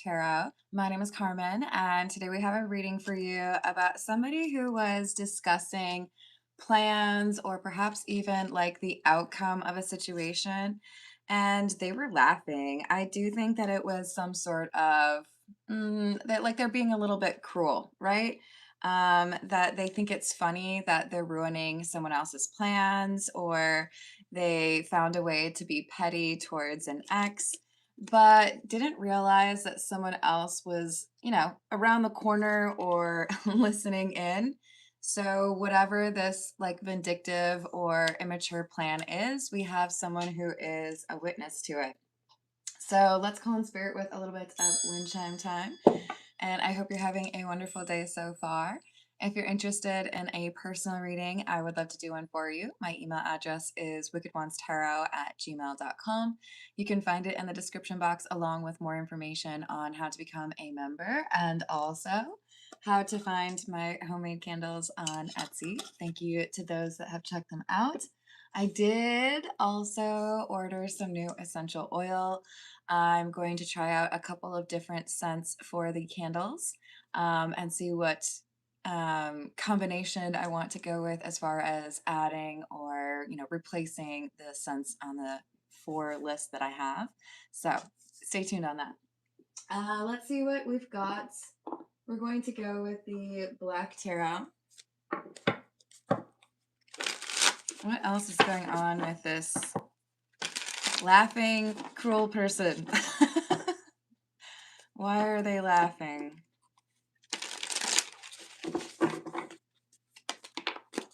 Tarot. My name is Carmen, and today we have a reading for you about somebody who was discussing plans or perhaps even like the outcome of a situation, and they were laughing. I do think that it was some sort of that like they're being a little bit cruel, right? That they think it's funny that they're ruining someone else's plans, or they found a way to be petty towards an ex, but didn't realize that someone else was, around the corner or listening in. So, whatever this like vindictive or immature plan is, we have someone who is a witness to it. So, let's call in spirit with a little bit of wind chime time. And I hope you're having a wonderful day so far. If you're interested in a personal reading, I would love to do one for you. My email address is wickedonestarot@gmail.com. You can find it in the description box along with more information on how to become a member and also how to find my homemade candles on Etsy. Thank you to those that have checked them out. I did also order some new essential oil. I'm going to try out a couple of different scents for the candles and see what combination I want to go with as far as adding or replacing the scents on the 4 list that I have. So stay tuned on that. Let's see what we've got. We're going to go with the Black Tarot. What else is going on with this laughing, cruel person? Why are they laughing?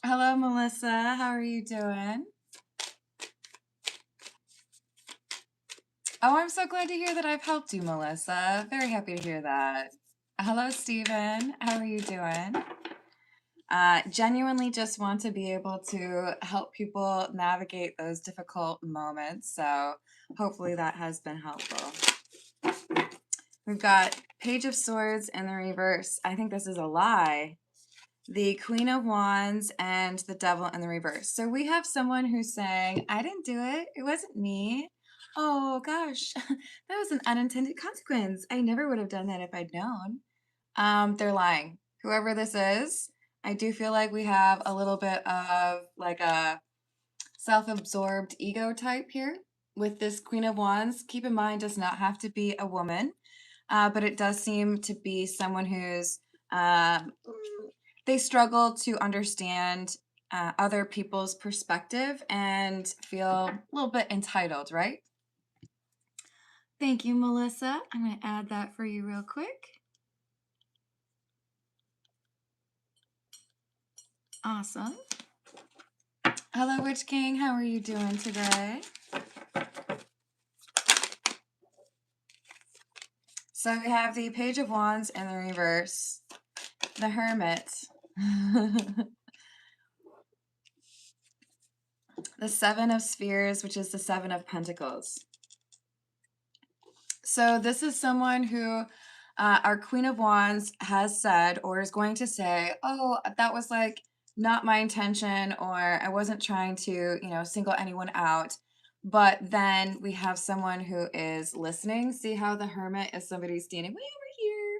Hello, Melissa. How are you doing? Oh, I'm so glad to hear that I've helped you, Melissa. Very happy to hear that. Hello, Stephen. How are you doing? Genuinely just want to be able to help people navigate those difficult moments. So hopefully that has been helpful. We've got Page of Swords in the reverse. I think this is a lie. The Queen of Wands and the Devil in the reverse. So we have someone who's saying, I didn't do it. It wasn't me. Oh gosh, that was an unintended consequence. I never would have done that if I'd known. They're lying. Whoever this is, I do feel like we have a little bit of like a self-absorbed ego type here with this Queen of Wands. Keep in mind, does not have to be a woman, but it does seem to be someone who's they struggle to understand other people's perspective and feel a little bit entitled, right? Thank you, Melissa. I'm going to add that for you real quick. Awesome. Hello, Witch King. How are you doing today? So we have the Page of Wands in the reverse, the Hermit, the Seven of Spheres, which is the Seven of Pentacles. So this is someone who our Queen of Wands has said or is going to say, oh, that was like not my intention, or I wasn't trying to, single anyone out. But then we have someone who is listening. See how the Hermit is somebody standing way over here.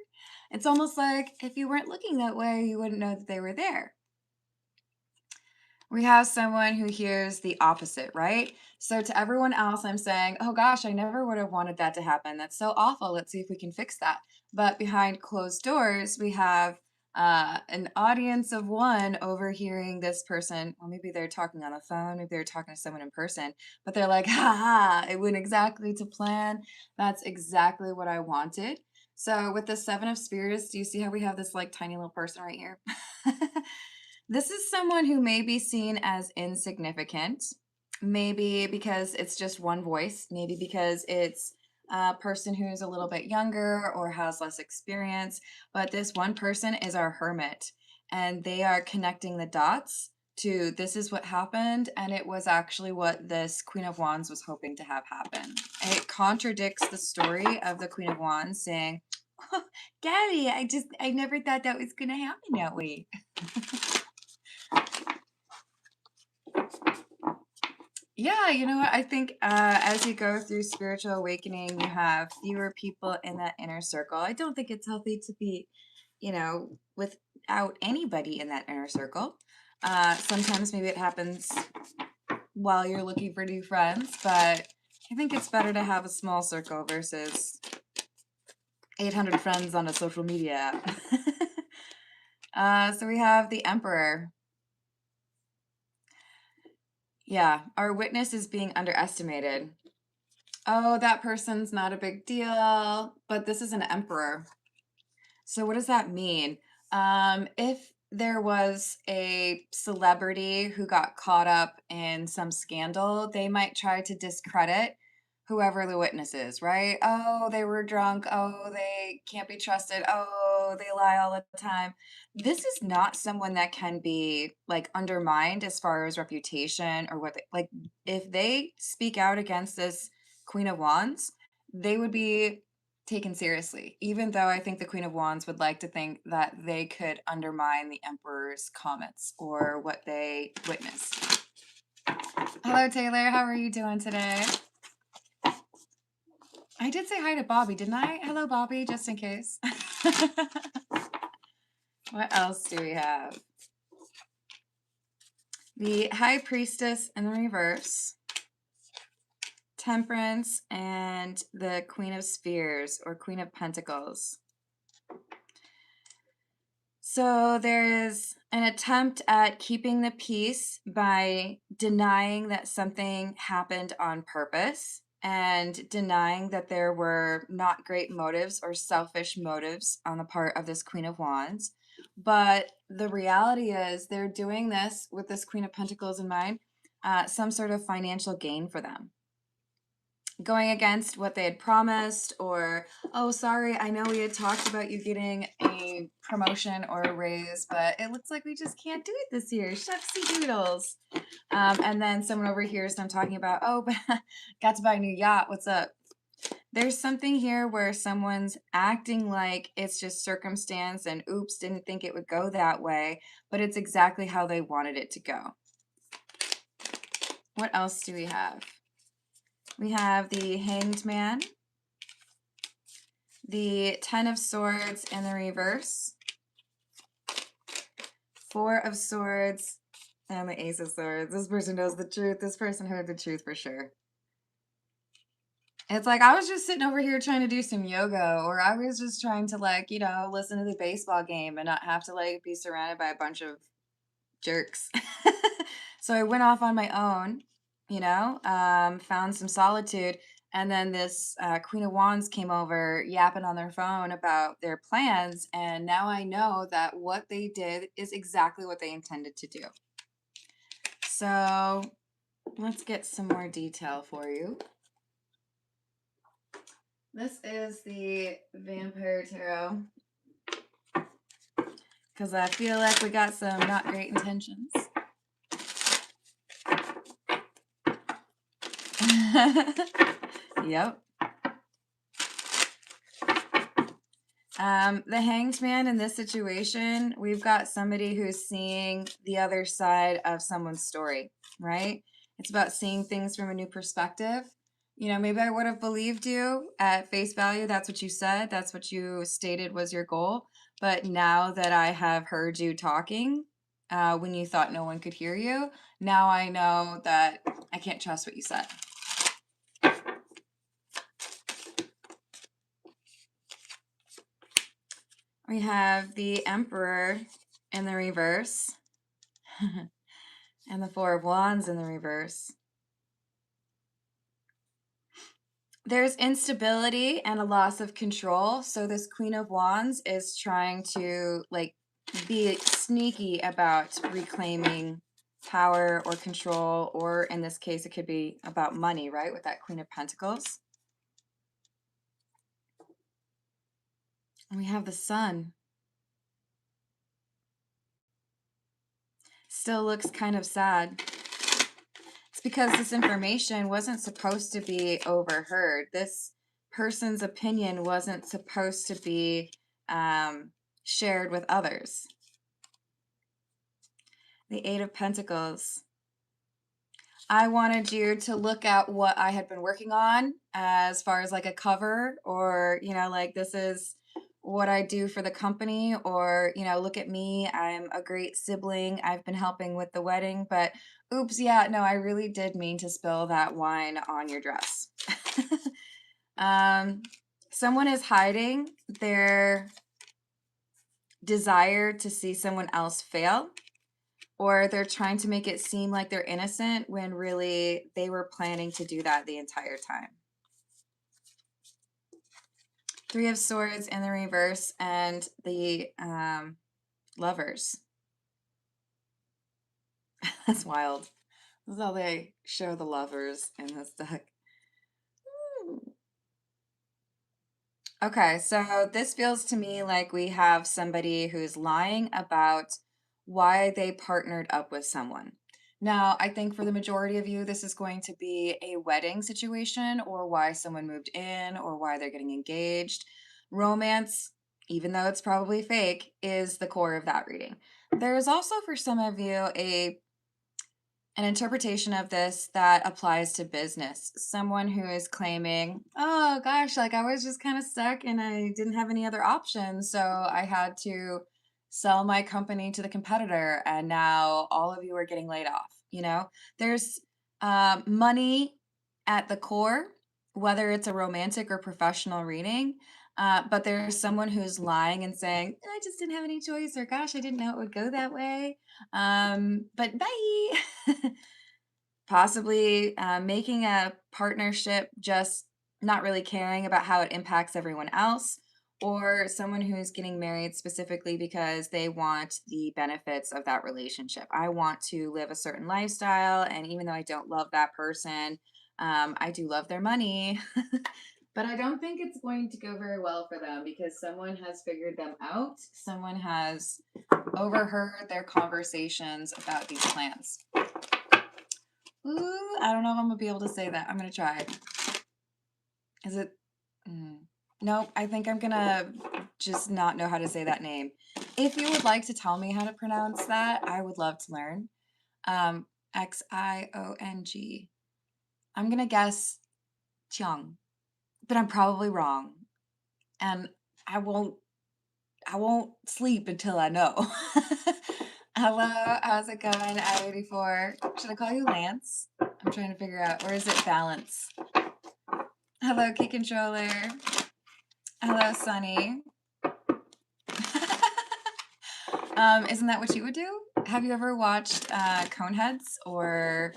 It's almost like if you weren't looking that way, you wouldn't know that they were there. We have someone who hears the opposite, right? So to everyone else, I'm saying, oh gosh, I never would have wanted that to happen. That's so awful. Let's see if we can fix that. But behind closed doors, we have an audience of one overhearing this person. Well, maybe they're talking on the phone, maybe they're talking to someone in person, but they're like, ha ha, it went exactly to plan. That's exactly what I wanted. So with the Seven of Spirits, do you see how we have this like tiny little person right here? This is someone who may be seen as insignificant, maybe because it's just one voice, maybe because it's a person who's a little bit younger or has less experience. But this one person is our hermit, and they are connecting the dots to this is what happened, and it was actually what this Queen of Wands was hoping to have happen. It contradicts the story of the Queen of Wands saying, oh, Daddy, I never thought that was going to happen that way. Yeah, you know what? I think as you go through spiritual awakening, you have fewer people in that inner circle. I don't think it's healthy to be, without anybody in that inner circle. Sometimes maybe it happens while you're looking for new friends, but I think it's better to have a small circle versus 800 friends on a social media app. So we have the Emperor. Yeah, our witness is being underestimated. Oh, that person's not a big deal, but this is an emperor. So what does that mean? If there was a celebrity who got caught up in some scandal, they might try to discredit whoever the witness is, right? Oh, they were drunk. Oh, they can't be trusted. Oh, they lie all the time. This is not someone that can be like undermined as far as reputation or what they, like if they speak out against this Queen of Wands, they would be taken seriously, even though I think the Queen of Wands would like to think that they could undermine the Emperor's comments or what they witnessed. Hello, Taylor. How are you doing today? I did say hi to Bobby, didn't I? Hello, Bobby, just in case. What else do we have? The High Priestess in the reverse, Temperance, and the Queen of Spheres or Queen of Pentacles. So there is an attempt at keeping the peace by denying that something happened on purpose and denying that there were not great motives or selfish motives on the part of this Queen of Wands. But the reality is they're doing this with this Queen of Pentacles in mind, some sort of financial gain for them, going against what they had promised, or, oh, sorry, I know we had talked about you getting a promotion or a raise, but it looks like we just can't do it this year. Shucksy doodles. And then someone overhears them talking about, oh, but got to buy a new yacht. What's up? There's something here where someone's acting like it's just circumstance and oops, didn't think it would go that way, but it's exactly how they wanted it to go. What else do we have? We have the Hanged Man, the Ten of Swords in the reverse, Four of Swords, and the Ace of Swords. This person knows the truth. This person heard the truth for sure. It's like, I was just sitting over here trying to do some yoga, or I was just trying to, like, listen to the baseball game and not have to, like, be surrounded by a bunch of jerks. So I went off on my own, found some solitude. And then this Queen of Wands came over yapping on their phone about their plans. And now I know that what they did is exactly what they intended to do. So let's get some more detail for you. This is the Vampire Tarot, because I feel like we got some not great intentions. Yep. The Hanged Man in this situation, we've got somebody who's seeing the other side of someone's story, right? It's about seeing things from a new perspective. Maybe I would have believed you at face value. That's what you said. That's what you stated was your goal. But now that I have heard you talking, when you thought no one could hear you, now I know that I can't trust what you said. We have the Emperor in the reverse and the Four of Wands in the reverse. There's instability and a loss of control. So this Queen of Wands is trying to be sneaky about reclaiming power or control, or in this case, it could be about money, right? With that Queen of Pentacles. And we have the Sun. Still looks kind of sad. It's because this information wasn't supposed to be overheard. This person's opinion wasn't supposed to be shared with others. The Eight of Pentacles. I wanted you to look at what I had been working on as far as like a cover or, like this is what I do for the company or, look at me. I'm a great sibling. I've been helping with the wedding, but oops, yeah, no, I really did mean to spill that wine on your dress. um, Someone is hiding their desire to see someone else fail, or they're trying to make it seem like they're innocent when really they were planning to do that the entire time. Three of Swords in the reverse and the Lovers. That's wild. This is how they show the lovers in this deck. Okay, so this feels to me like we have somebody who's lying about why they partnered up with someone. Now, I think for the majority of you, this is going to be a wedding situation or why someone moved in or why they're getting engaged. Romance, even though it's probably fake, is the core of that reading. There is also for some of you an interpretation of this that applies to business. Someone who is claiming, oh gosh, like I was just kind of stuck and I didn't have any other options. So I had to sell my company to the competitor and now all of you are getting laid off. There's money at the core, whether it's a romantic or professional reading. But there's someone who's lying and saying, I just didn't have any choice, or gosh, I didn't know it would go that way. But bye. Possibly making a partnership, just not really caring about how it impacts everyone else, or someone who's getting married specifically because they want the benefits of that relationship. I want to live a certain lifestyle, and even though I don't love that person, I do love their money. But I don't think it's going to go very well for them because someone has figured them out. Someone has overheard their conversations about these plans. Ooh, I don't know if I'm gonna be able to say that. I'm gonna try. Is it? Nope. I think I'm gonna just not know how to say that name. If you would like to tell me how to pronounce that, I would love to learn. Xiong. I'm gonna guess Chiang, but I'm probably wrong, and I won't. I won't sleep until I know. Hello, how's it going? I-84. Should I call you Lance? I'm trying to figure out, or is it Balance? Hello, Key Controller. Hello, Sunny. Isn't that what you would do? Have you ever watched Coneheads or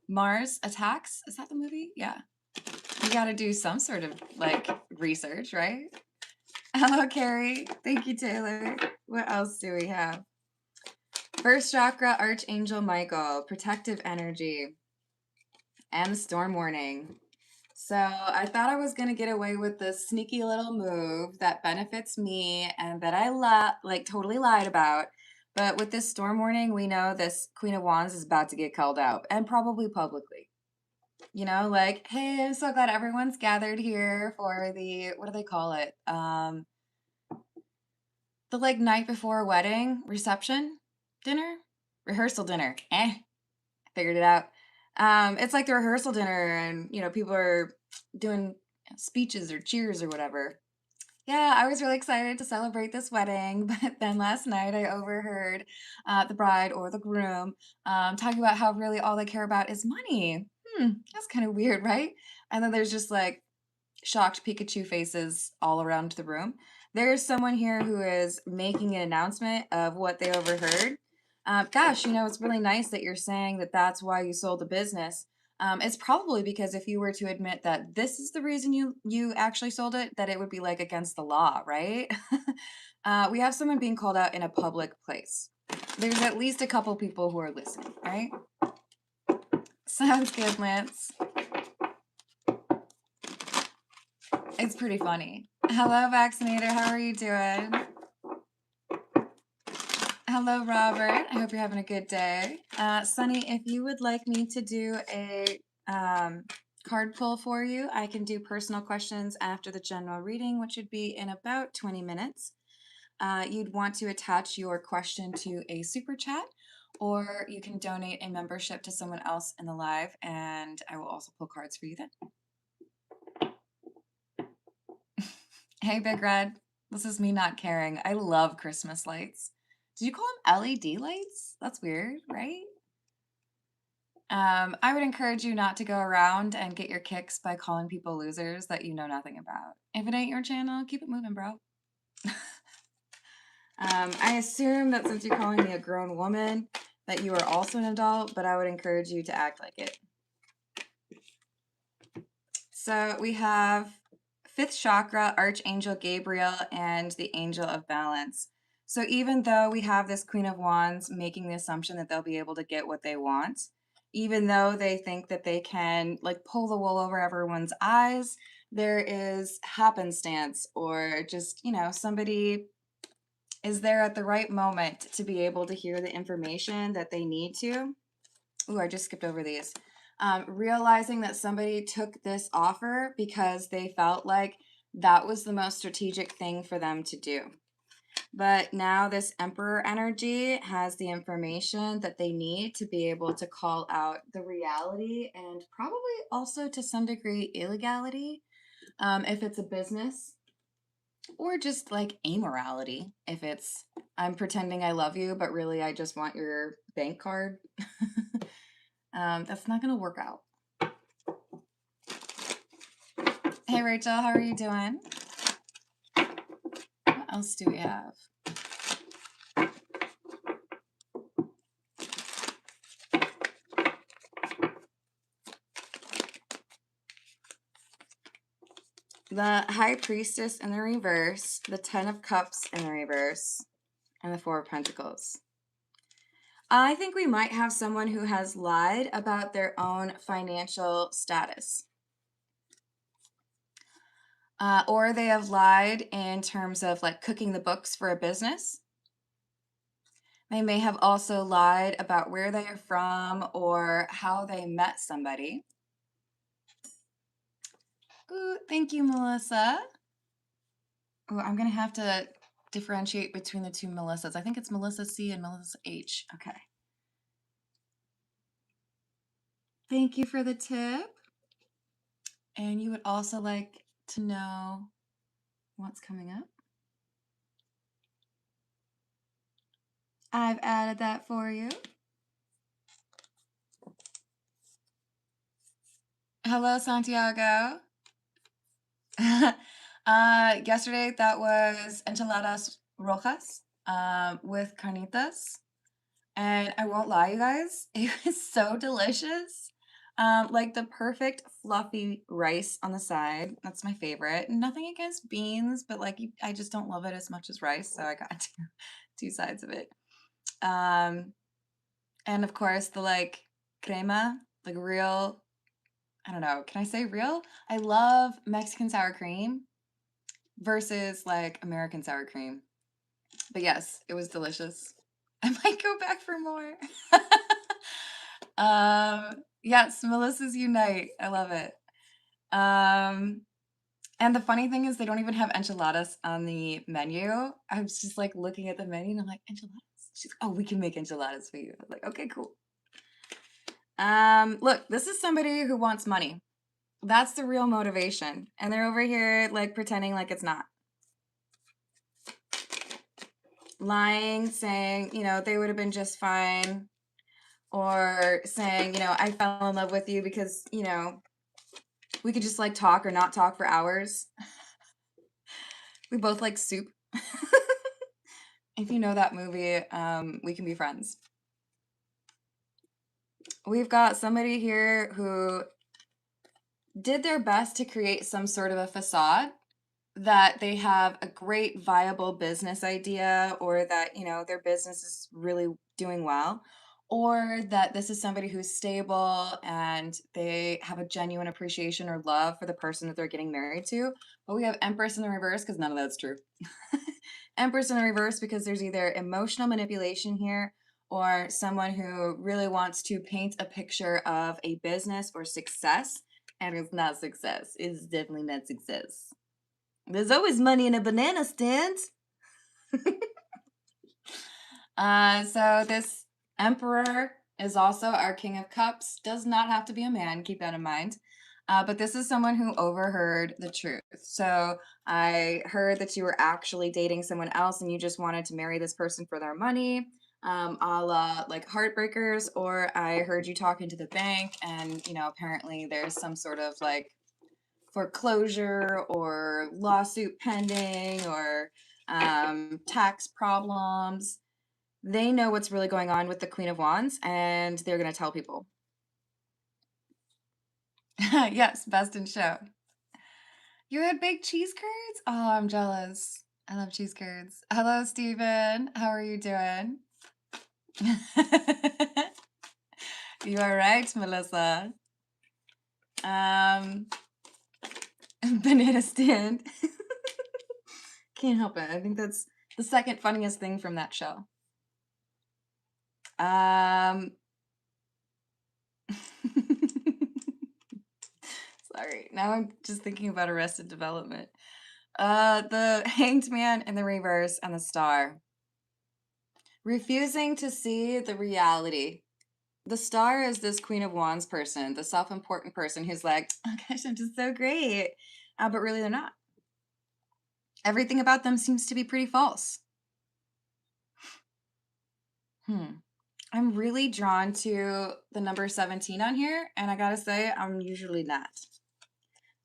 Mars Attacks? Is that the movie? Yeah. You got to do some sort of like research, right? Hello, Carrie. Thank you, Taylor. What else do we have? First chakra, Archangel Michael, protective energy, and the storm warning. So I thought I was gonna get away with this sneaky little move that benefits me and that I like totally lied about. But with this storm warning, we know this Queen of Wands is about to get called out and probably publicly. Like, hey, I'm so glad everyone's gathered here for the what do they call it? The like night before wedding reception dinner, rehearsal dinner. Figured it out. It's like the rehearsal dinner, and people are doing speeches or cheers or whatever. Yeah, I was really excited to celebrate this wedding, but then last night I overheard the bride or the groom talking about how really all they care about is money. That's kind of weird, right? And then there's just like shocked Pikachu faces all around the room. There's someone here who is making an announcement of what they overheard. Gosh, it's really nice that you're saying that that's why you sold the business. It's probably because if you were to admit that this is the reason you actually sold it, that it would be like against the law, right? We have someone being called out in a public place. There's at least a couple people who are listening, right? Sounds good, Lance. It's pretty funny. Hello, Vaccinator. How are you doing? Hello, Robert. I hope you're having a good day. Sunny, if you would like me to do a card pull for you, I can do personal questions after the general reading, which would be in about 20 minutes. You'd want to attach your question to a super chat, or you can donate a membership to someone else in the live, and I will also pull cards for you then. Hey, Big Red. This is me not caring. I love Christmas lights. Did you call them LED lights? That's weird, right? I would encourage you not to go around and get your kicks by calling people losers that you know nothing about. If it ain't your channel, keep it moving, bro. I assume that since you're calling me a grown woman, that you are also an adult, but I would encourage you to act like it. So we have fifth chakra, Archangel Gabriel, and the Angel of Balance. So even though we have this Queen of Wands making the assumption that they'll be able to get what they want, even though they think that they can like pull the wool over everyone's eyes, there is happenstance or just, somebody is there at the right moment to be able to hear the information that they need to. Ooh, I just skipped over these. Realizing that somebody took this offer because they felt like that was the most strategic thing for them to do. But now this Emperor energy has the information that they need to be able to call out the reality and probably also to some degree illegality if it's a business, or just like amorality if it's I'm pretending I love you, but really I just want your bank card. That's not going to work out. Hey, Rachel, how are you doing? What else do we have? The High Priestess in the reverse, the Ten of Cups in the reverse, and the Four of Pentacles. I think we might have someone who has lied about their own financial status. Or they have lied in terms of like cooking the books for a business. They may have also lied about where they are from or how they met somebody. Ooh, thank you, Melissa. Oh, I'm going to have to differentiate between the two Melissas. I think it's Melissa C and Melissa H. Okay. Thank you for the tip. And you would also like to know what's coming up? I've added that for you. Hello, Santiago. Yesterday, that was enchiladas rojas with carnitas. And I won't lie, you guys, it was so delicious. Like the perfect fluffy rice on the side. That's my favorite. Nothing against beans, but like I just don't love it as much as rice, so I got two sides of it. And of course the like crema, like real, I don't know, can I say real? I love Mexican sour cream versus like American sour cream. But yes, it was delicious. I might go back for more. Yes, Melissa's Unite. I love it. And the funny thing is they don't even have enchiladas on the menu. I was just like looking at the menu and I'm like, enchiladas? She's like, oh, we can make enchiladas for you. I was like, okay, cool. Look, this is somebody who wants money. That's the real motivation. And they're over here like pretending like it's not. Lying, saying, they would have been just fine. Or saying, I fell in love with you because, we could just like talk or not talk for hours. We both like soup. If you know that movie, We Can Be Friends. We've got somebody here who did their best to create some sort of a facade that they have a great viable business idea, or that, their business is really doing well, or that this is somebody who's stable and they have a genuine appreciation or love for the person that they're getting married to. But we have Empress in the reverse because none of that's true. Empress in the reverse because there's either emotional manipulation here or someone who really wants to paint a picture of a business or success, and it's not success. It's definitely not success. There's always money in a banana stand. So this Emperor is also our King of Cups. Does not have to be a man, keep that in mind. But this is someone who overheard the truth. So I heard that you were actually dating someone else and you just wanted to marry this person for their money, a la like heartbreakers, or I heard you talking to the bank and, apparently there's some sort of like foreclosure or lawsuit pending or tax problems. They know what's really going on with the Queen of Wands and they're going to tell people. Yes, best in show. You had baked cheese curds? Oh, I'm jealous. I love cheese curds. Hello, Steven. How are you doing? You are right, Melissa. Banana stand. Can't help it. I think that's the second funniest thing from that show. Sorry. Now I'm just thinking about Arrested Development. The Hanged Man in the reverse and the Star. Refusing to see the reality. The Star is this Queen of Wands person, the self-important person who's like, oh gosh, I'm just so great. But really they're not. Everything about them seems to be pretty false. I'm really drawn to the number 17 on here, and I gotta say, I'm usually not.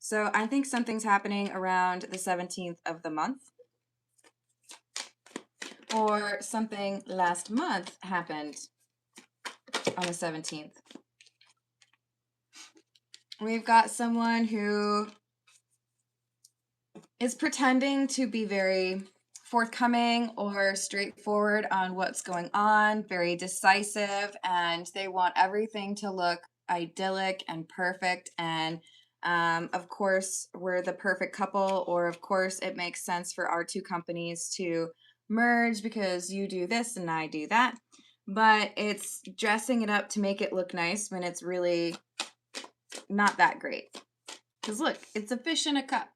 So I think something's happening around the 17th of the month. Or something last month happened on the 17th. We've got someone who is pretending to be very forthcoming or straightforward on what's going on, very decisive, and they want everything to look idyllic and perfect. And of course, we're the perfect couple, or of course, it makes sense for our two companies to merge because you do this and I do that. But it's dressing it up to make it look nice when it's really not that great. Because look, it's a fish in a cup.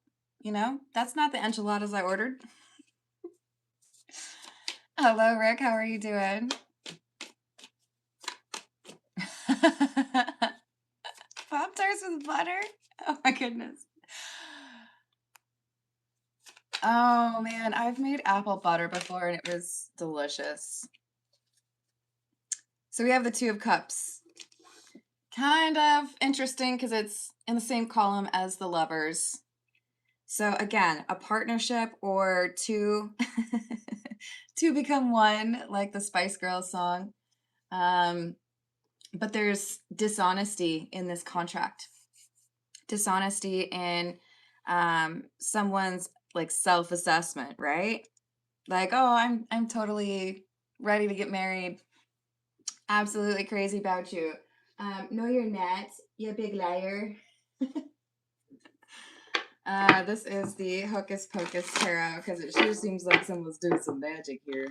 That's not the enchiladas I ordered. Hello, Rick. How are you doing? Pop-Tarts with butter? Oh my goodness. Oh man, I've made apple butter before and it was delicious. So we have the Two of Cups. Kind of interesting because it's in the same column as the Lovers. So again, a partnership or two to become one, like the Spice Girls song. But there's dishonesty in this contract. Dishonesty in someone's like self-assessment, right? Like, oh, I'm totally ready to get married. Absolutely crazy about you. No, you're not. You big liar. This is the Hocus Pocus Tarot because it sure seems like someone's doing some magic here.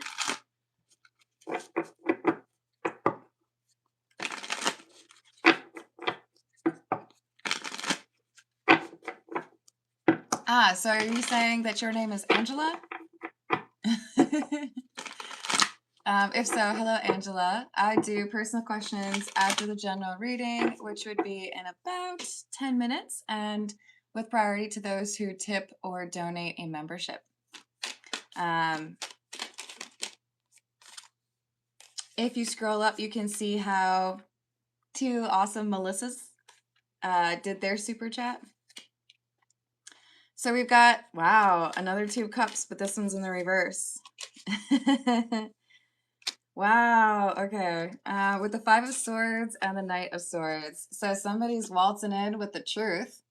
So are you saying that your name is Angela? If so, hello, Angela. I do personal questions after the general reading, which would be in about 10 minutes, and with priority to those who tip or donate a membership. If you scroll up, you can see how two awesome Melissas did their super chat. So we've got, wow, another Two of Cups, but this one's in the reverse. Wow, okay. With the Five of Swords and the Knight of Swords. So somebody's waltzing in with the truth,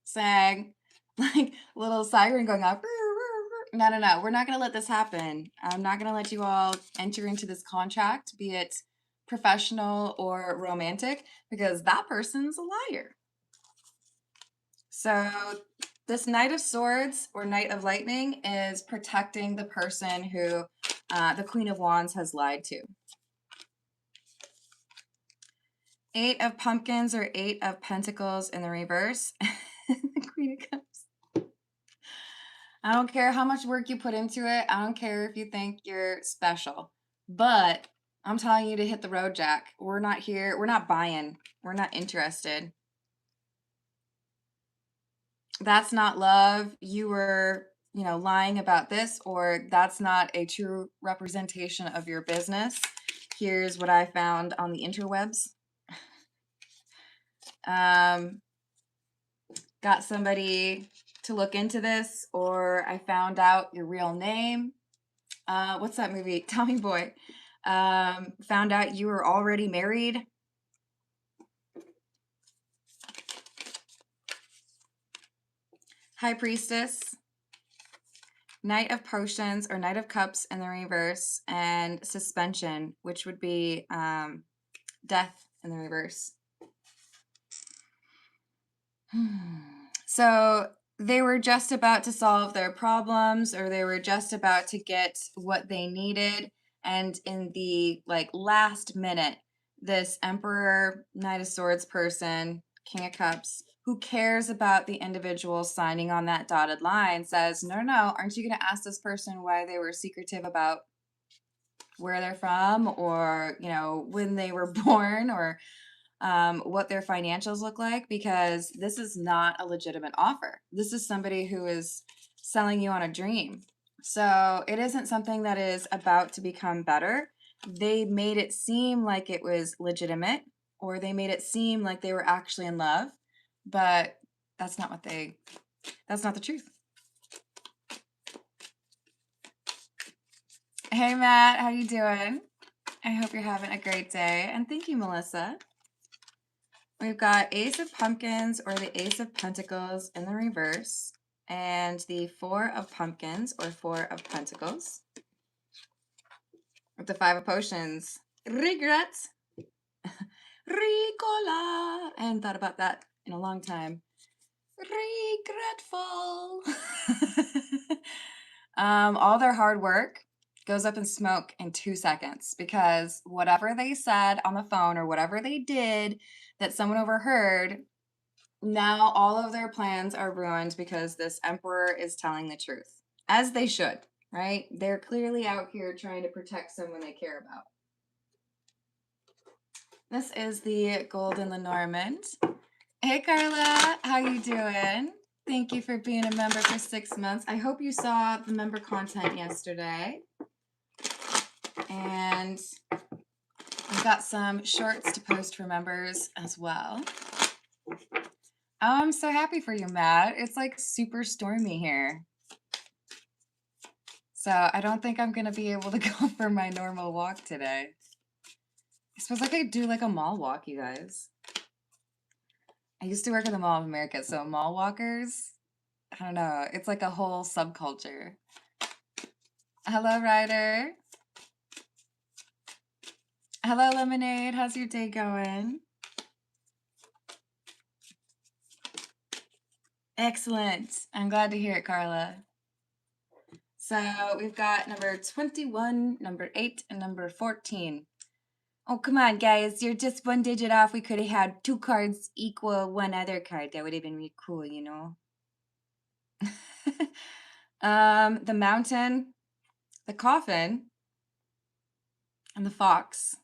saying, like, little siren going off. No, no, no. We're not going to let this happen. I'm not going to let you all enter into this contract, be it professional or romantic, because that person's a liar. So this Knight of Swords or Knight of Lightning is protecting the person who the Queen of Wands has lied to. Eight of Pumpkins or Eight of Pentacles in the reverse. The Queen of Cups. I don't care how much work you put into it. I don't care if you think you're special. But I'm telling you to hit the road, Jack. We're not here. We're not buying. We're not interested. That's not love. You were, lying about this, or that's not a true representation of your business. Here's what I found on the interwebs. Got somebody to look into this, or I found out your real name. What's that movie? Tommy Boy. Found out you were already married. High Priestess. Knight of Potions or Knight of Cups in the reverse, and Suspension, which would be death in the reverse. So they were just about to solve their problems, or they were just about to get what they needed, and in the last minute, this Emperor, Knight of Swords person, King of Cups, who cares about the individual signing on that dotted line, says, no, aren't you going to ask this person why they were secretive about where they're from, or when they were born, or what their financials look like? Because this is not a legitimate offer. This is somebody who is selling you on a dream. So it isn't something that is about to become better. They made it seem like it was legitimate, or they made it seem like they were actually in love, but that's not the truth. Hey Matt, how you doing? I hope you're having a great day, and thank you, Melissa. We've got Ace of Pumpkins or the Ace of Pentacles in the reverse, and the Four of Pumpkins or Four of Pentacles. With the Five of Potions. Regret. Ricola. I hadn't thought about that in a long time. Regretful. All their hard work goes up in smoke in 2 seconds, because whatever they said on the phone or whatever they did that someone overheard, now all of their plans are ruined because this Emperor is telling the truth. As they should, right? They're clearly out here trying to protect someone they care about. This is the Golden Lenormand. Hey Carla, how you doing? Thank you for being a member for 6 months. I hope you saw the member content yesterday. And we've got some shorts to post for members as well. Oh, I'm so happy for you, Matt. It's super stormy here. So I don't think I'm going to be able to go for my normal walk today. I suppose I could do a mall walk, you guys. I used to work at the Mall of America, so mall walkers, I don't know, it's a whole subculture. Hello, Ryder. Hello, Lemonade. How's your day going? Excellent. I'm glad to hear it, Carla. So we've got number 21, number 8, and number 14. Oh, come on, guys. You're just one digit off. We could have had 2 cards equal one other card. That would have been really cool, The Mountain, the Coffin, and the Fox.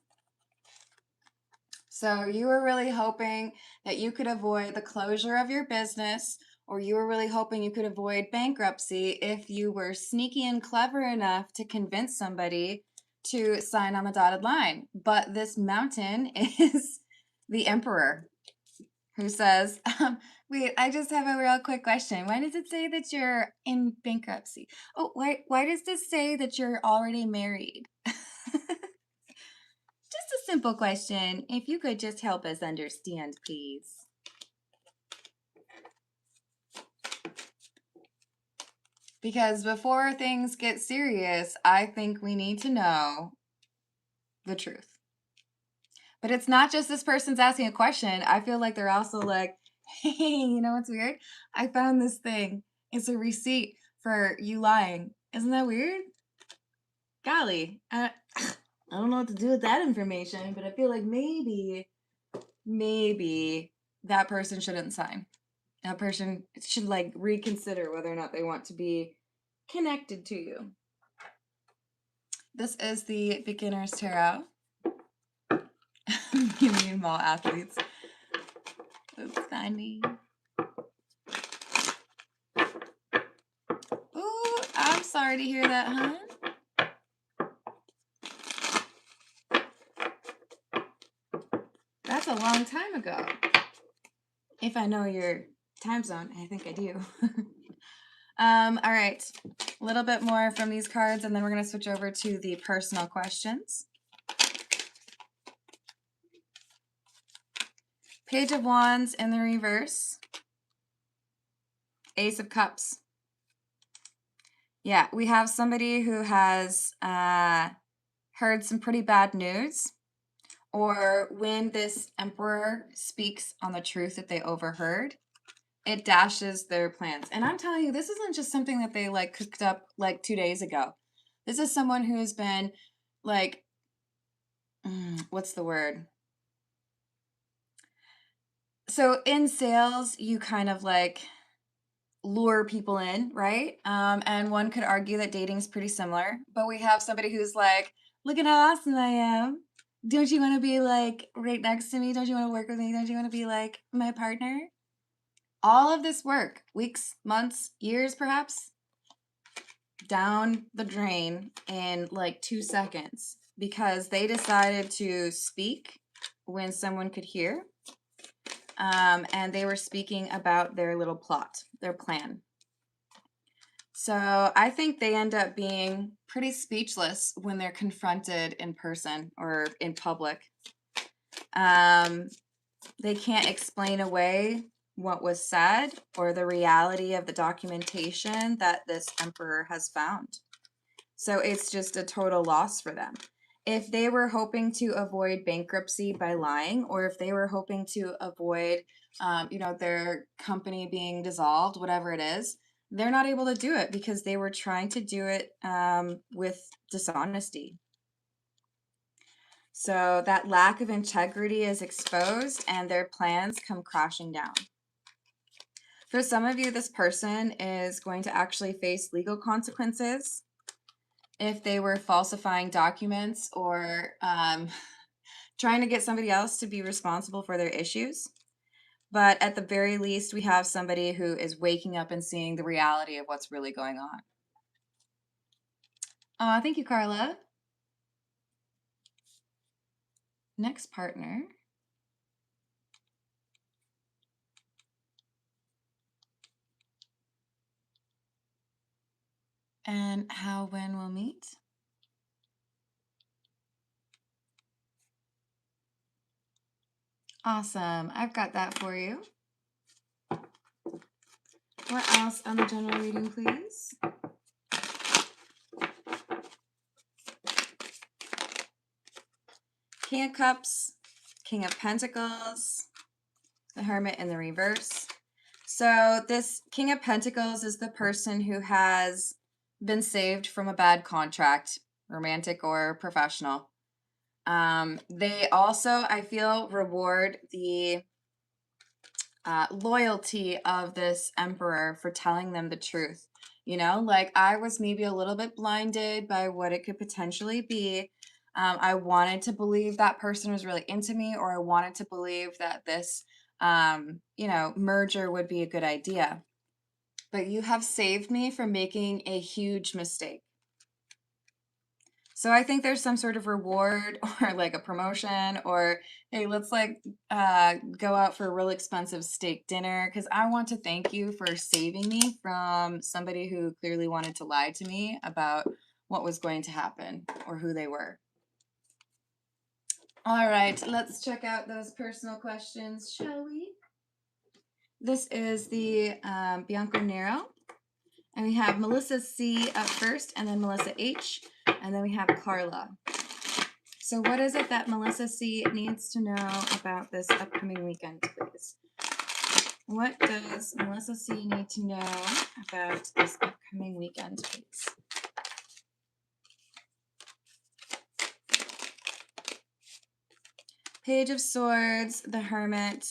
So you were really hoping that you could avoid the closure of your business, or you were really hoping you could avoid bankruptcy if you were sneaky and clever enough to convince somebody to sign on the dotted line. But this Mountain is the Emperor, who says, wait, I just have a real quick question. Why does it say that you're in bankruptcy? Oh, why does this say that you're already married? Just a simple question. If you could just help us understand, please. Because before things get serious, I think we need to know the truth. But it's not just this person's asking a question. I feel like they're also like, hey, you know what's weird? I found this thing. It's a receipt for you lying. Isn't that weird? Golly, I don't know what to do with that information, but I feel like maybe that person shouldn't sign. That person should reconsider whether or not they want to be connected to you. This is the Beginner's Tarot. Me and mall athletes. That's funny. Ooh, I'm sorry to hear that, hon. That's a long time ago. If I know your time zone, I think I do. All right, a little bit more from these cards, and then we're going to switch over to the personal questions. Page of Wands in the reverse. Ace of Cups. Yeah, we have somebody who has heard some pretty bad news, or when this Emperor speaks on the truth that they overheard, it dashes their plans. And I'm telling you, this isn't just something that they like cooked up like 2 days ago. This is someone who's been like, what's the word? So in sales, you kind of like lure people in, right? And one could argue that dating's pretty similar, but we have somebody who's like, look at how awesome I am. Don't you want to be like right next to me? Don't you want to work with me? Don't you want to be like my partner? All of this work, weeks, months, years perhaps, down the drain in like 2 seconds because they decided to speak when someone could hear. And they were speaking about their little plot, their plan. So I think they end up being pretty speechless when they're confronted in person or in public. They can't explain away what was said or the reality of the documentation that this emperor has found. So it's just a total loss for them. If they were hoping to avoid bankruptcy by lying, or if they were hoping to avoid, their company being dissolved, whatever it is, they're not able to do it because they were trying to do it with dishonesty. So that lack of integrity is exposed and their plans come crashing down. For some of you, this person is going to actually face legal consequences if they were falsifying documents or trying to get somebody else to be responsible for their issues. But at the very least, we have somebody who is waking up and seeing the reality of what's really going on. Thank you, Carla. Next partner. And how, when we'll meet. Awesome. I've got that for you. What else on the general reading, please? King of Cups, King of Pentacles, the Hermit in the reverse. So this King of Pentacles is the person who has been saved from a bad contract, romantic or professional. They also, I feel, reward the loyalty of this emperor for telling them the truth. You know, like I was maybe a little bit blinded by what it could potentially be. I wanted to believe that person was really into me, or I wanted to believe that this, merger would be a good idea. But you have saved me from making a huge mistake. So I think there's some sort of reward or like a promotion or, hey, let's like go out for a real expensive steak dinner because I want to thank you for saving me from somebody who clearly wanted to lie to me about what was going to happen or who they were. All right, let's check out those personal questions, shall we? This is the Bianco Nero. And we have Melissa C up first, and then Melissa H, and then we have Carla. So what is it that Melissa C needs to know about this upcoming weekend, please? What does Melissa C need to know about this upcoming weekend, please? Page of Swords, the Hermit,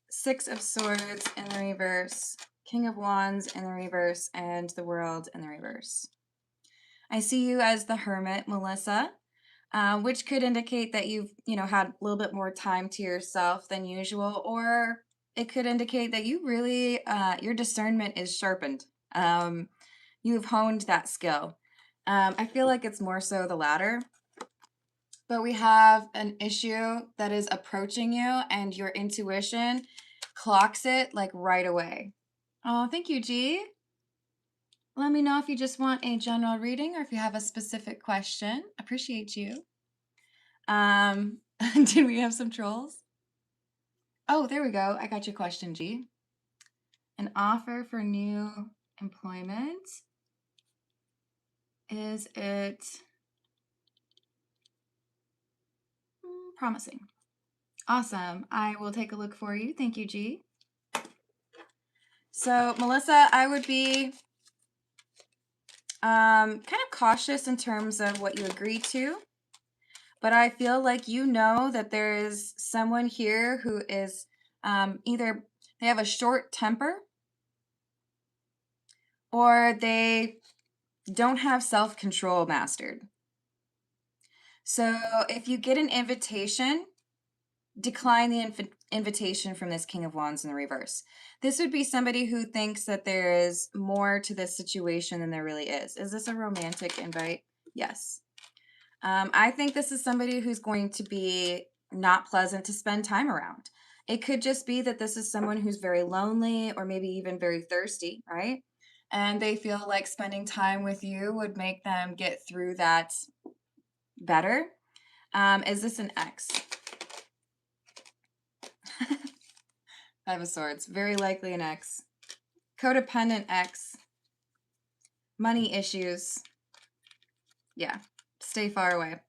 Six of Swords in the reverse, King of Wands in the reverse, and the World in the reverse. I see you as the Hermit, Melissa. which could indicate that you've, had a little bit more time to yourself than usual, or it could indicate that you really, your discernment is sharpened. Um, you've honed that skill. I feel like it's more so the latter, but we have an issue that is approaching you, and your intuition clocks it like right away. Oh, thank you, G. Let me know if you just want a general reading or if you have a specific question. Appreciate you. Did we have some trolls? Oh, there we go. I got your question, G. An offer for new employment. Is it promising? Awesome. I will take a look for you. Thank you, G. So, Melissa, I would be kind of cautious in terms of what you agree to, but I feel like that there is someone here who is either they have a short temper or they don't have self-control mastered. So if you get an invitation, decline the invitation from this King of Wands in the reverse. This would be somebody who thinks that there is more to this situation than there really is. Is this a romantic invite? Yes. I think this is somebody who's going to be not pleasant to spend time around. It could just be that this is someone who's very lonely or maybe even very thirsty, right? And they feel like spending time with you would make them get through that better. Is this an ex? Five of Swords. Very likely an ex. Codependent ex. Money issues. Yeah. Stay far away.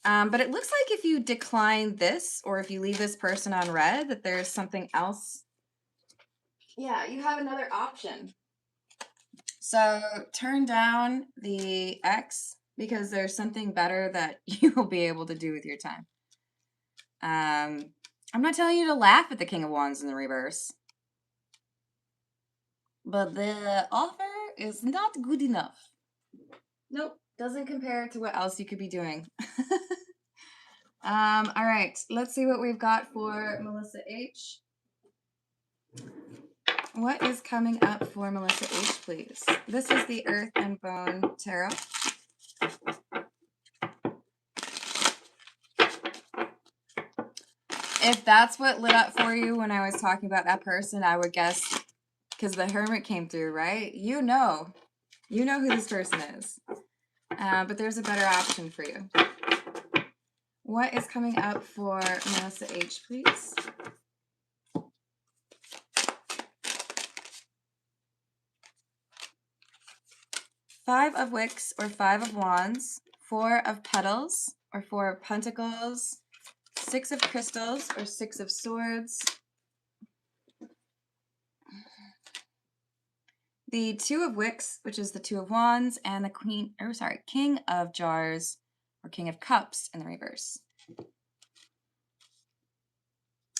But it looks like if you decline this or if you leave this person on red, that there's something else. Yeah, you have another option. So turn down the X because there's something better that you will be able to do with your time. I'm not telling you to laugh at the King of Wands in the reverse, but the offer is not good enough. Nope, doesn't compare to what else you could be doing. All right, let's see what we've got for Melissa H. What is coming up for Melissa H, please? This is the Earth and Bone Tarot. If that's what lit up for you when I was talking about that person, I would guess, because the Hermit came through, right? You know who this person is. But there's a better option for you. What is coming up for Melissa H, please? Five of Wicks or Five of Wands, Four of Petals or Four of Pentacles, Six of Crystals or Six of Swords, the Two of Wicks, which is the Two of Wands, and the King of Jars or King of Cups in the reverse.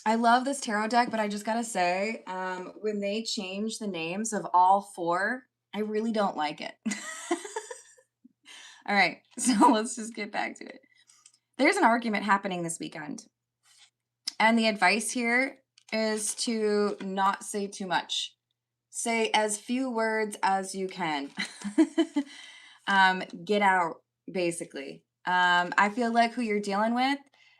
I love this tarot deck, but I just gotta say, when they change the names of all four, I really don't like it. All right, so let's just get back to it. There's an argument happening this weekend, and the advice here is to not say too much. Say as few words as you can. Get out, basically. I feel like who you're dealing with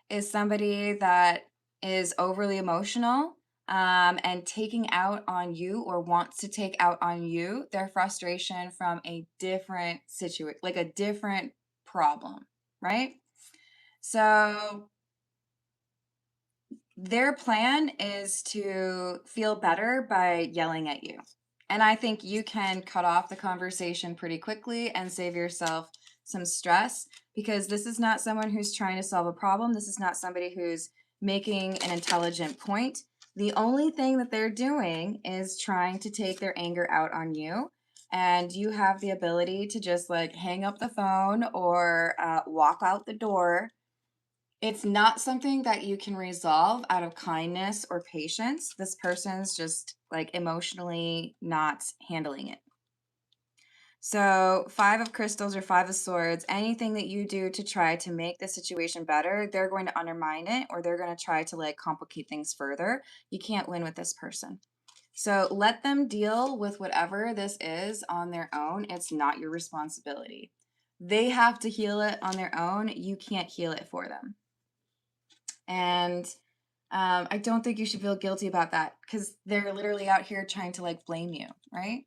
is somebody that is overly emotional and taking out on you or wants to take out on you their frustration from a different situation, like a different problem, right? So their plan is to feel better by yelling at you. And I think you can cut off the conversation pretty quickly and save yourself some stress, because this is not someone who's trying to solve a problem. This is not somebody who's making an intelligent point. The only thing that they're doing is trying to take their anger out on you. And you have the ability to just like hang up the phone or walk out the door. It's not something that you can resolve out of kindness or patience. This person's just like emotionally not handling it. So 5 of crystals or 5 of swords, anything that you do to try to make the situation better, they're going to undermine it, or they're going to try to like complicate things further. You can't win with this person. So let them deal with whatever this is on their own. It's not your responsibility. They have to heal it on their own. You can't heal it for them. And I don't think you should feel guilty about that, because they're literally out here trying to like blame you, right?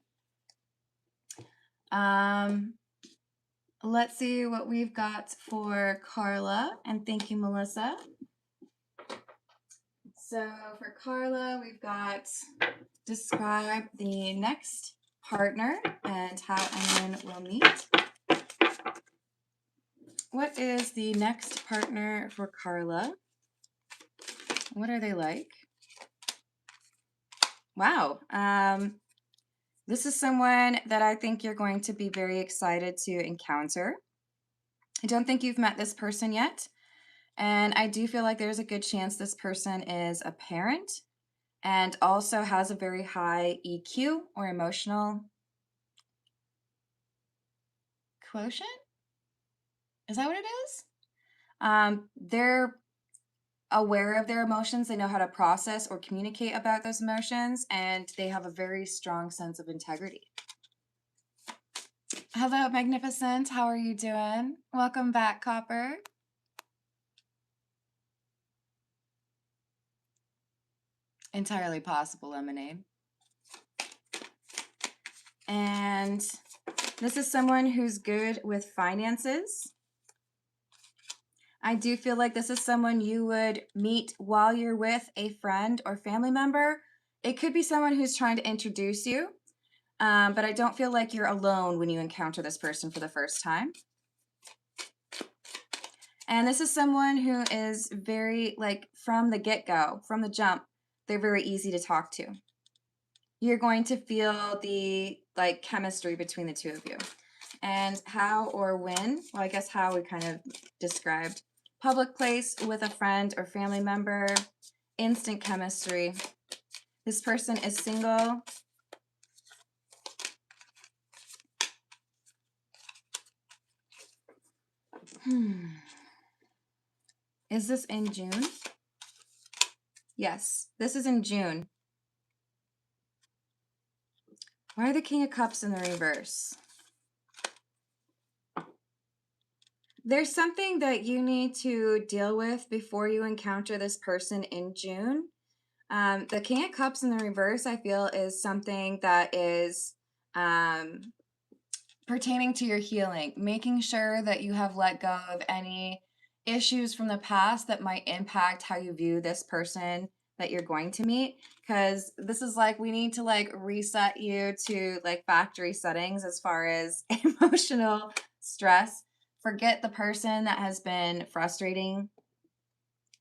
Let's see what we've got for Carla. And thank you, Melissa. So for Carla, we've got describe the next partner and how and when we'll meet. What is the next partner for Carla? What are they like? Wow. This is someone that I think you're going to be very excited to encounter. I don't think you've met this person yet. And I do feel like there's a good chance this person is a parent and also has a very high EQ or emotional quotient. Is that what it is? They're aware of their emotions. They know how to process or communicate about those emotions, and they have a very strong sense of integrity. Hello, Magnificent. How are you doing? Welcome back, Copper. Entirely possible, Lemonade. And this is someone who's good with finances. I do feel like this is someone you would meet while you're with a friend or family member. It could be someone who's trying to introduce you, but I don't feel like you're alone when you encounter this person for the first time. And this is someone who is very, like, from the get-go, from the jump, they're very easy to talk to. You're going to feel the, like, chemistry between the two of you. And how or when, well, I guess how we kind of described. Public place with a friend or family member, instant chemistry. This person is single. Is this in June? Yes, this is in June. Why are the King of Cups in the reverse? There's something that you need to deal with before you encounter this person in June. The King of Cups in the reverse, I feel, is something that is pertaining to your healing, making sure that you have let go of any issues from the past that might impact how you view this person that you're going to meet, because this is like we need to like reset you to like factory settings as far as emotional stress. Forget the person that has been frustrating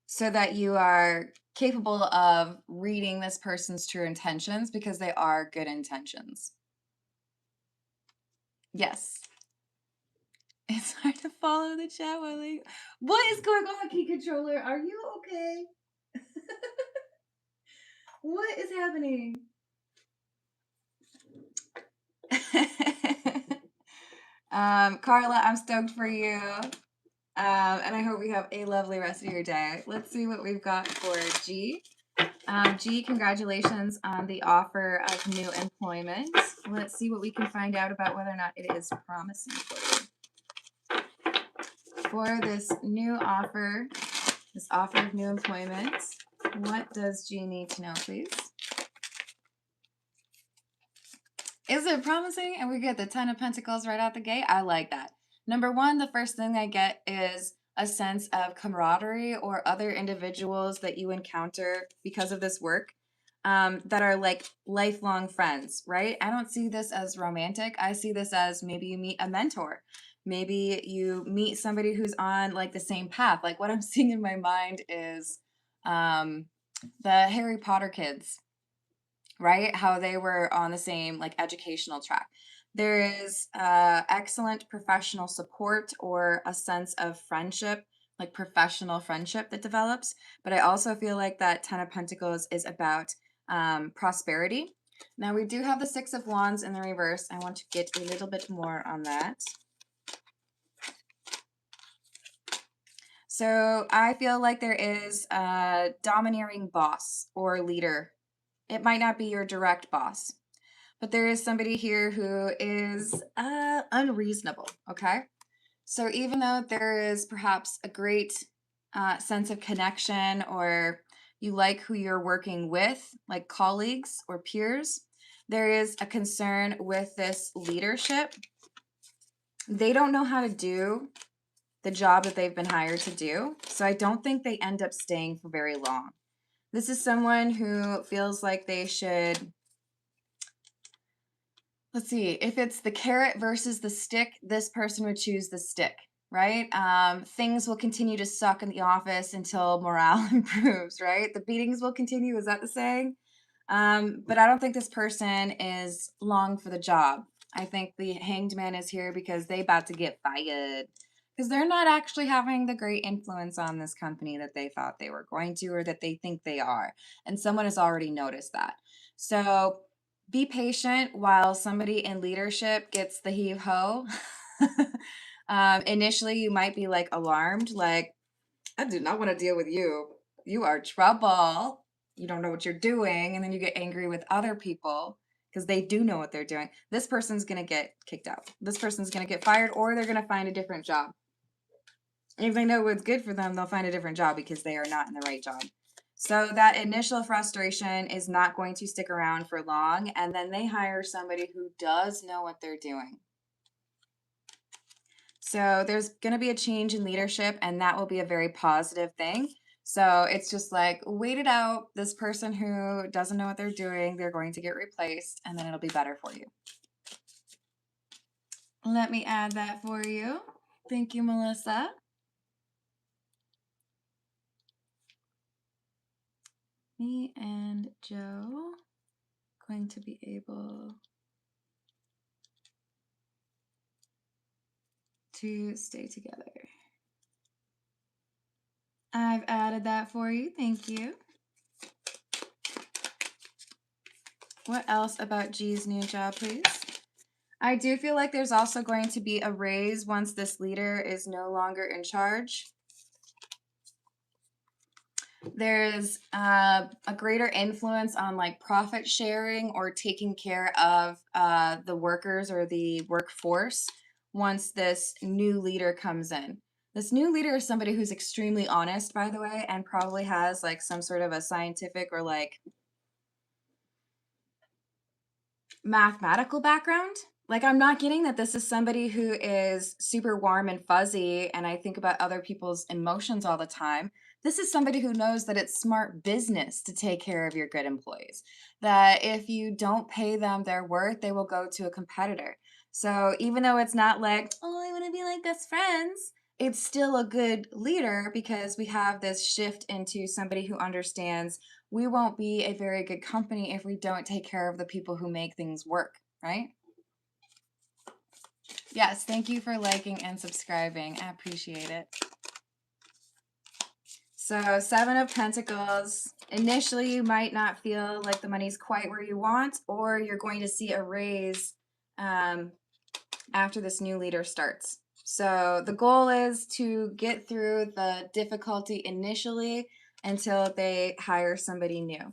so that you are capable of reading this person's true intentions, because they are good intentions. Yes. It's hard to follow the chat while I... What is going on, Key Controller? Are you okay? What is happening? Carla, I'm stoked for you. And I hope you have a lovely rest of your day. Let's see what we've got for G. G, congratulations on the offer of new employment. Let's see what we can find out about whether or not it is promising for you. For this new offer, this offer of new employment, what does G need to know, please? Is it promising? And we get the 10 of Pentacles right out the gate. I like that. Number one, the first thing I get is a sense of camaraderie or other individuals that you encounter because of this work that are like lifelong friends, right? I don't see this as romantic. I see this as maybe you meet a mentor. Maybe you meet somebody who's on like the same path. Like what I'm seeing in my mind is the Harry Potter kids, right? How they were on the same like educational track. There is excellent professional support or a sense of friendship, like professional friendship that develops. But I also feel like that 10 of Pentacles is about prosperity. Now we do have the Six of Wands in the reverse. I want to get a little bit more on that. So I feel like there is a domineering boss or leader. It might not be your direct boss, but there is somebody here who is unreasonable, okay? So even though there is perhaps a great sense of connection, or you like who you're working with, like colleagues or peers, there is a concern with this leadership. They don't know how to do the job that they've been hired to do. So I don't think they end up staying for very long. This is someone who feels like they should, let's see, if it's the carrot versus the stick, this person would choose the stick, right? Things will continue to suck in the office until morale improves, right? The beatings will continue. Is that the saying? But I don't think this person is long for the job. I think the hanged man is here because they about to get fired. Because they're not actually having the great influence on this company that they thought they were going to, or that they think they are. And someone has already noticed that. So be patient while somebody in leadership gets the heave ho. Initially, you might be like alarmed, like, I do not want to deal with you. You are trouble. You don't know what you're doing. And then you get angry with other people because they do know what they're doing. This person's going to get kicked out. This person's going to get fired, or they're going to find a different job. If they know what's good for them, they'll find a different job because they are not in the right job. So that initial frustration is not going to stick around for long. And then they hire somebody who does know what they're doing. So there's going to be a change in leadership, and that will be a very positive thing. So it's just like, wait it out. This person who doesn't know what they're doing, they're going to get replaced, and then it'll be better for you. Let me add that for you. Thank you, Melissa. Me and Joe going to be able to stay together. I've added that for you. Thank you. What else about G's new job, please? I do feel like there's also going to be a raise once this leader is no longer in charge. There's a greater influence on like profit sharing or taking care of the workers or the workforce once this new leader comes in. This new leader is somebody who's extremely honest, by the way, and probably has like some sort of a scientific or like mathematical background. Like, I'm not getting that this is somebody who is super warm and fuzzy and I think about other people's emotions all the time. This is somebody who knows that it's smart business to take care of your good employees. That if you don't pay them their worth, they will go to a competitor. So even though it's not like, oh, I want to be like best friends, it's still a good leader because we have this shift into somebody who understands we won't be a very good company if we don't take care of the people who make things work, right? Yes, thank you for liking and subscribing. I appreciate it. So, Seven of Pentacles. Initially, you might not feel like the money's quite where you want, or you're going to see a raise after this new leader starts. So, the goal is to get through the difficulty initially until they hire somebody new.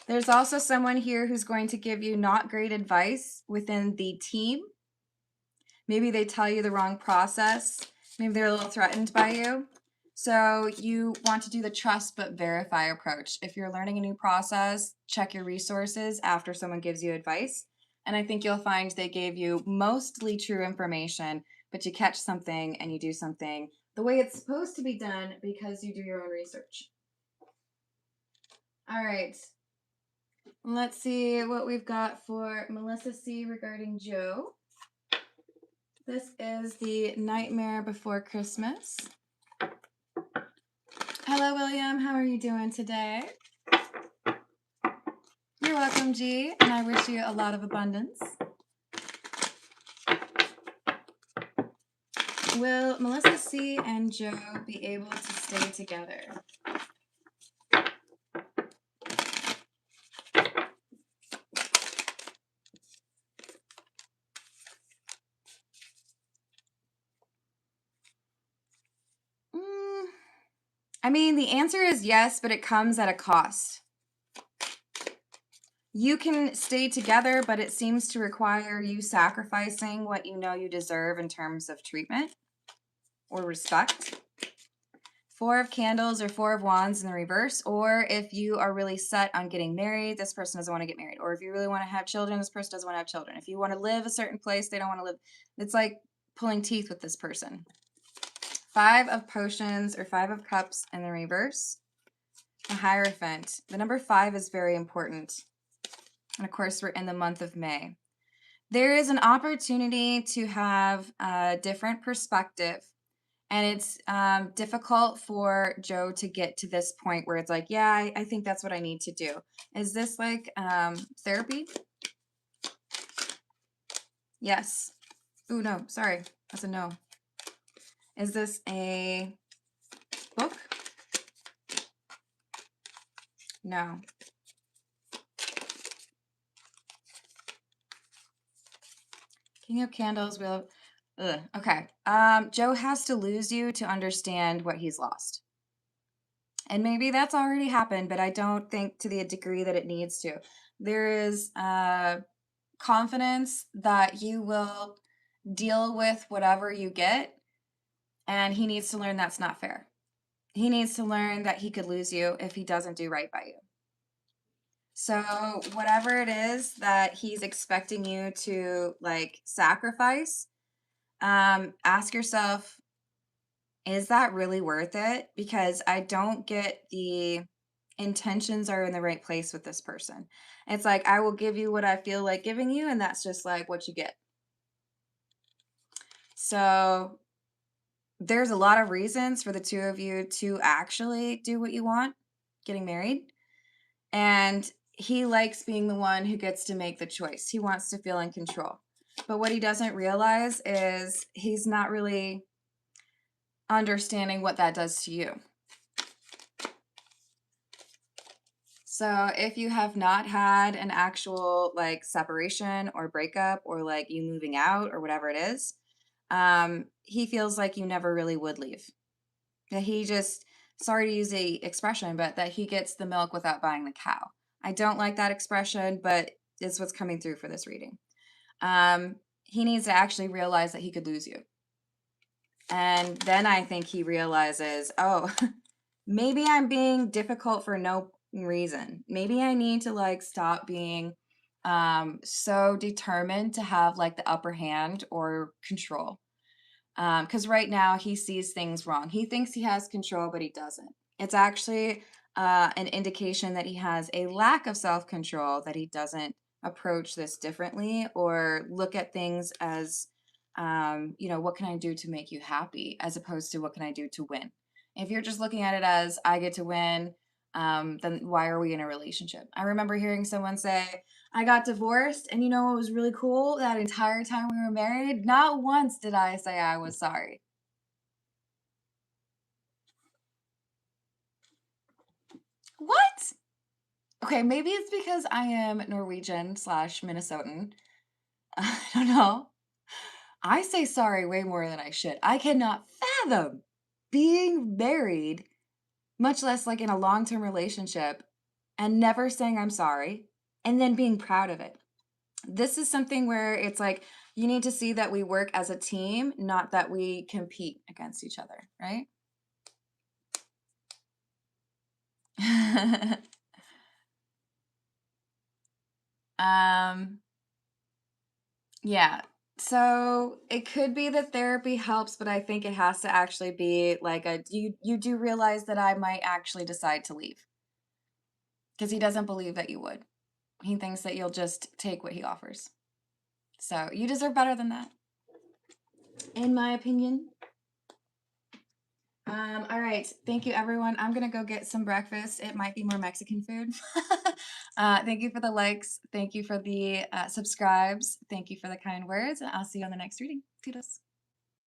There's also someone here who's going to give you not great advice within the team. Maybe they tell you the wrong process. Maybe they're a little threatened by you. So you want to do the trust but verify approach. If you're learning a new process, check your resources after someone gives you advice. And I think you'll find they gave you mostly true information, but you catch something and you do something the way it's supposed to be done because you do your own research. All right. Let's see what we've got for Melissa C regarding Joe. This is the Nightmare Before Christmas. Hello, William. How are you doing today? You're welcome, G, and I wish you a lot of abundance. Will Melissa C and Joe be able to stay together. I mean, the answer is yes, but it comes at a cost. You can stay together, but it seems to require you sacrificing what you know you deserve in terms of treatment or respect. Four of Candles or Four of Wands in the reverse, or if you are really set on getting married, this person doesn't want to get married. Or if you really want to have children, this person doesn't want to have children. If you want to live a certain place, they don't want to live. It's like pulling teeth with this person. Five of Potions or Five of Cups in the reverse. The Hierophant. The number 5 is very important. And of course, we're in the month of May. There is an opportunity to have a different perspective. And it's difficult for Joe to get to this point where it's like, yeah, I think that's what I need to do. Is this like therapy? Yes. Ooh, no, sorry. That's a no. Is this a book? No. King of Candles, Wheel of... Ugh, okay. Joe has to lose you to understand what he's lost. And maybe that's already happened, but I don't think to the degree that it needs to. There is confidence that you will deal with whatever you get, and he needs to learn that's not fair. He needs to learn that he could lose you if he doesn't do right by you. So whatever it is that he's expecting you to like sacrifice, ask yourself, is that really worth it? Because I don't get the intentions are in the right place with this person. It's like, I will give you what I feel like giving you, and that's just like what you get. So there's a lot of reasons for the two of you to actually do what you want, getting married. And he likes being the one who gets to make the choice. He wants to feel in control. But what he doesn't realize is he's not really understanding what that does to you. So if you have not had an actual like separation or breakup or like you moving out or whatever it is, he feels like you never really would leave. That he just, sorry to use the expression, but that he gets the milk without buying the cow. I don't like that expression, but it's what's coming through for this reading. He needs to actually realize that he could lose you. And then I think he realizes, oh, maybe I'm being difficult for no reason. Maybe I need to like stop being so determined to have like the upper hand or control. Because right now he sees things wrong. He thinks he has control, but he doesn't. It's actually an indication that he has a lack of self-control, that he doesn't approach this differently or look at things as, what can I do to make you happy, as opposed to what can I do to win. If you're just looking at it as I get to win, then why are we in a relationship? I remember hearing someone say, I got divorced, and you know what was really cool? That entire time we were married, not once did I say I was sorry. What? Okay, maybe it's because I am Norwegian / Minnesotan. I don't know. I say sorry way more than I should. I cannot fathom being married, much less like in a long-term relationship, and never saying I'm sorry, and then being proud of it. This is something where it's like, you need to see that we work as a team, not that we compete against each other, right? Yeah. So it could be that therapy helps, but I think it has to actually be like you do realize that I might actually decide to leave because he doesn't believe that you would. He thinks that you'll just take what he offers. So you deserve better than that, in my opinion. All right. Thank you, everyone. I'm going to go get some breakfast. It might be more Mexican food. Thank you for the likes. Thank you for the subscribes. Thank you for the kind words. And I'll see you on the next reading. Toodles.